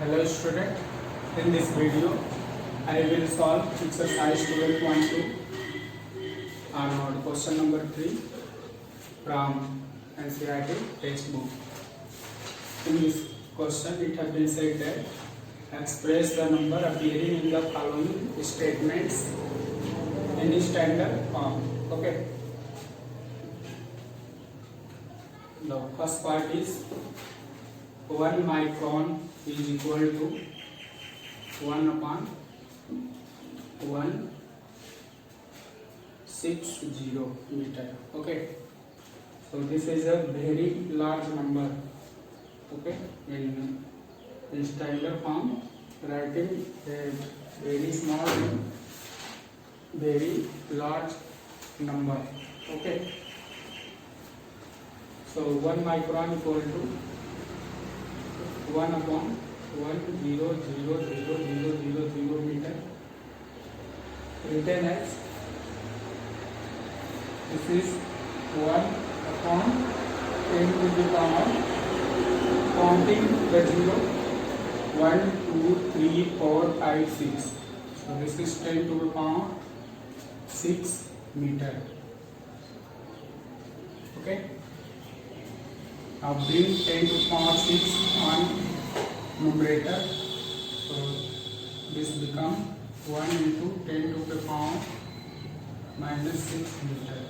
Hello student, in this video I will solve exercise 12.2 on question number 3 from NCERT textbook. In this question it has been said that express the number appearing in the following statements in standard form. Okay. The first part is 1 micron is equal to 1 upon 160 meter. Okay, so this is a very large number. Okay, in standard form writing a very small and very large number. Okay, so 1 micron equal to 1 upon 1,000,000 meter, written as this is 1 upon 10 to the power, counting the 0 1 2 3 4 5 6, so this is 10 to the power 6 meter. Okay, now bring 10 to the power 6 on numerator, so this become 1 into 10 to the power minus 6 meter,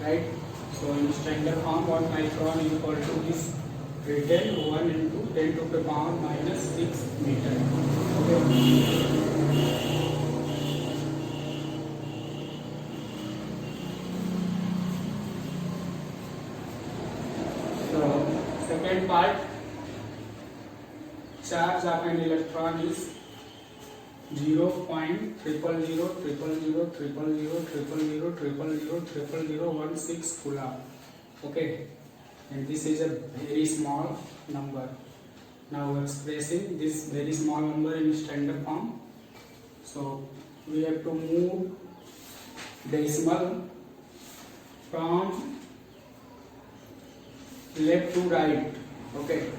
right? So in standard form 1 micron is equal to this written 1 into 10 to the power minus 6 meter. Okay. Second part, charge of an electron is 0.00000000000000016 coulomb. Okay, and this is a very small number. Now expressing this very small number in standard form, so we have to move decimal from left to right. Okay,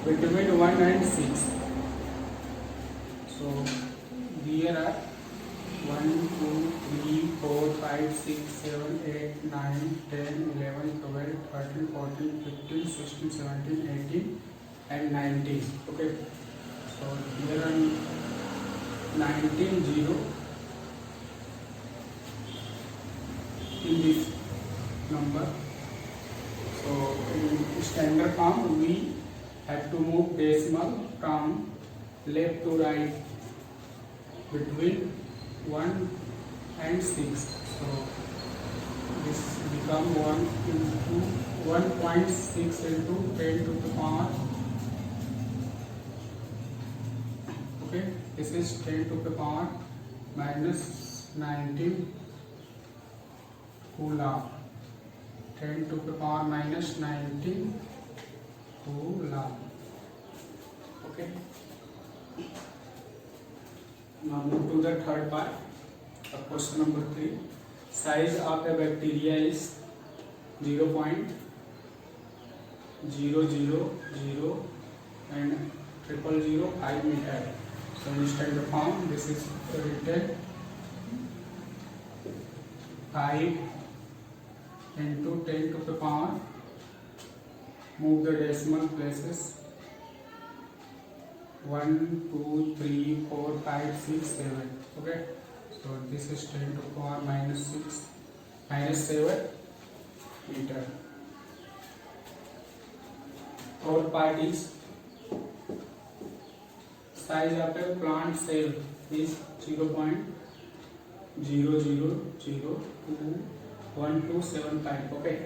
between 1 and 6. So here are 1 2 3 4 5 6 7 8 9 10 11 12 13 14 15 16 17 18 and 19. Okay, so here are 19 0 in this number. So in standard form we have to move decimal from left to right between 1 and 6. So this become 1 into 1.6 into 10 to the power. Okay, this is 10 to the power minus 19 coulomb. 10 to the power minus 19 coulomb. Okay. Now move to the third part of question number 3. Size of a bacteria is 0.0000 and 0.005 meter. So in standard form this is written 5 into 10 to the power, move the decimal places 1 2 3 4 5 6 7. Okay, so this is 10 to the power minus 7 meter. Third part is size of a plant cell is 0.00021275. Okay,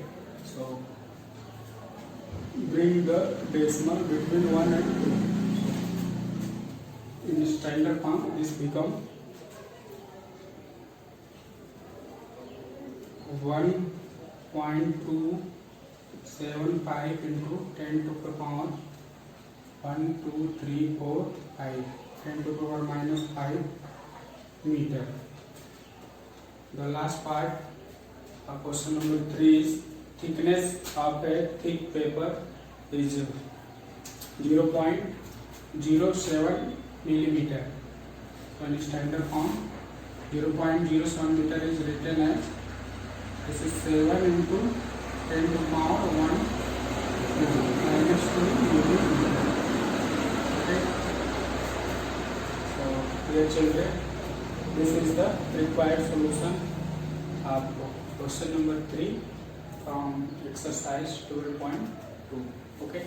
so bring the decimal between 1 and 2. In standard form this become 1.275 into 10 to the power 1 2 3 4 5, 10 to the power minus 5 meter. The last part question number 3 is thickness of a thick paper is 0.07 millimeter. So in standard form, 0.07 meter is written as, this is 7 into 10 to the power 1 minus 2 millimeter. Okay. So dear children, this is the required solution of question number 3 from exercise 12.2. Okay.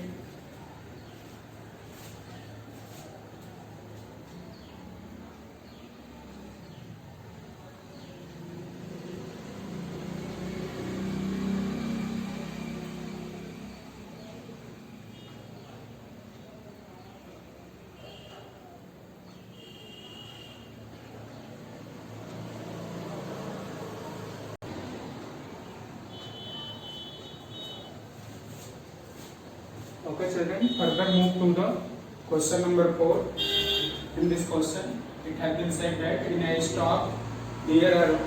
Okay children, further move to the question number 4. In this question, it has been said that in a stock there are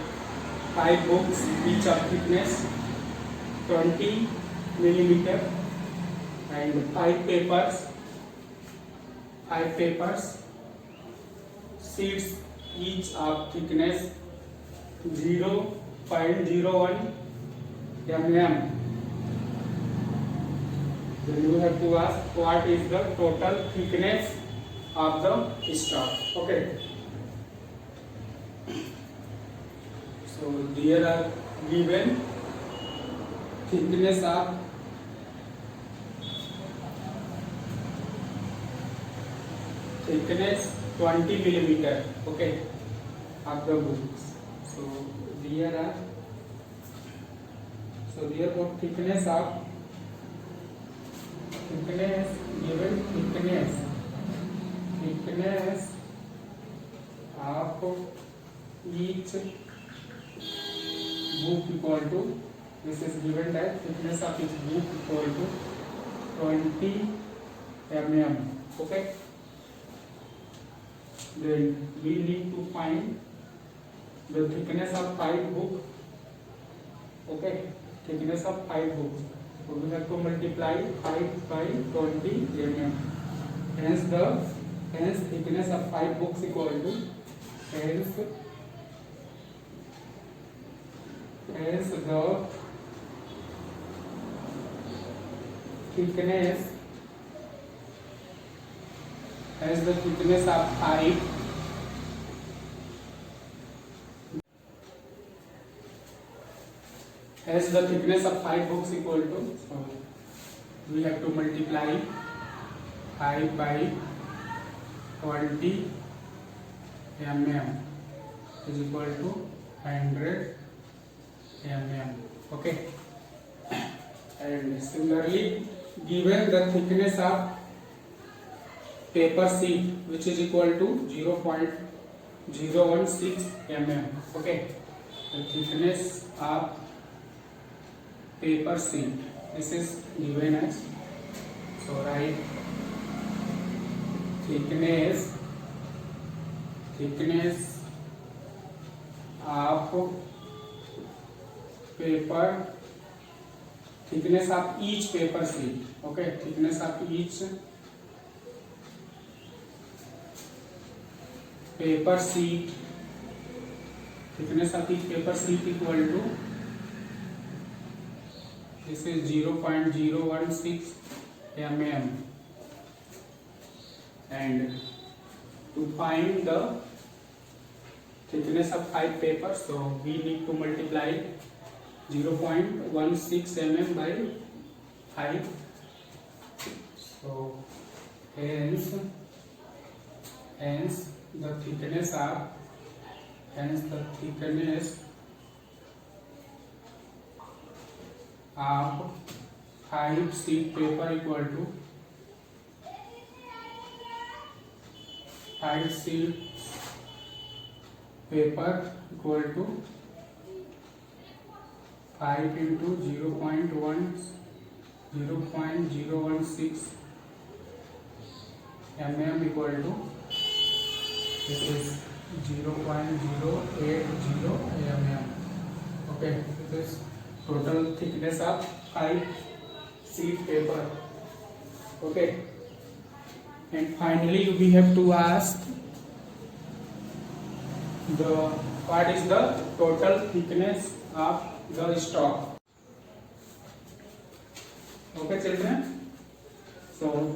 5 books each of thickness 20 millimeter and 5 papers sheets each of thickness 0.01 mm. Then you have to ask what is the total thickness of the stock. Okay. So there are given thickness of thickness 20 millimeter. Okay, of the books. So there are, so therefore thickness of thickness given thickness of each book equal to, this is given that thickness of each book equal to 20 mm. Okay. Then we need to find the thickness of 5 books. Okay, thickness of 5 books. So we have to multiply 5 by 20 mm. Hence thickness of 5 books equal to hence the thickness of 5 as the thickness of 5 books equal to, so we have to multiply 5 by 20 mm is equal to 100 mm. Okay. And similarly, given the thickness of paper sheet which is equal to 0.016 mm. Okay. The thickness of paper sheet, this is given as, so write thickness of paper, thickness of each paper sheet. Okay, thickness of each paper sheet, thickness of each paper sheet equal to, this is 0.016 mm. And to find the thickness of 5 papers, so we need to multiply 0.16 mm by 5. So hence the thickness of 5 sheet paper equal to 5 sheet paper equal to 5 into 0.016 mm equal to, this is 0.080 mm. Okay, this is total thickness of 5 sheet paper. Okay, And finally we have to ask the what is the total thickness of the stock. Okay children, so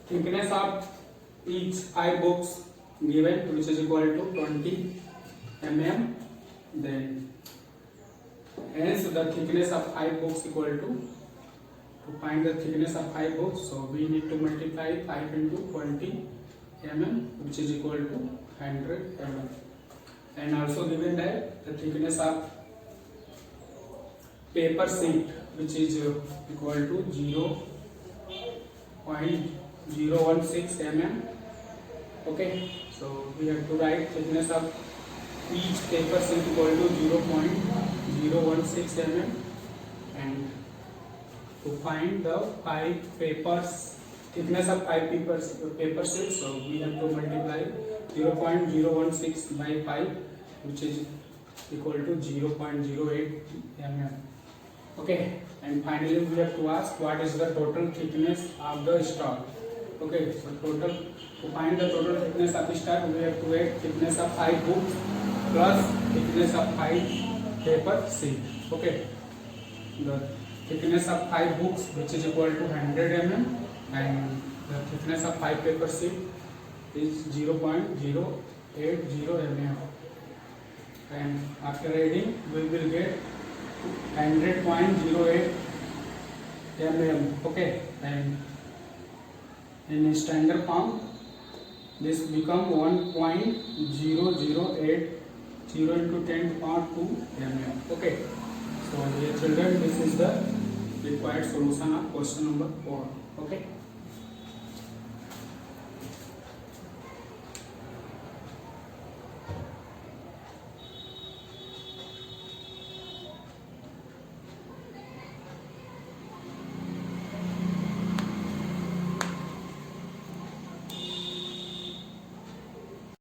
thickness of each iBooks given, which is equal to 20 mm, then hence the thickness of iBooks equal to find the thickness of iBooks, so we need to multiply 5 into 20 mm, which is equal to 100 mm. And also given that the thickness of paper sheet, which is equal to 0.016 mm. Okay, so we have to write thickness of each paper sheet equal to 0.016 mm, and to find the 5 papers thickness of 5 paper sheets, so we have to multiply 0.016 by 5, which is equal to 0.08 mm. Okay, and finally we have to ask what is the total thickness of the stock. Okay, so to find the total thickness of the stock, we have to add thickness of 5 books plus thickness of 5 paper sheet. Okay, the thickness of 5 books, which is equal to 100 mm, and the thickness of 5 paper sheet is 0.080 mm, and after adding we will get 100.08 mm. Okay, and in standard form this become 1.0080 into 10 power 2 mm. Okay, so dear children, this is the required solution of question number 4. Okay.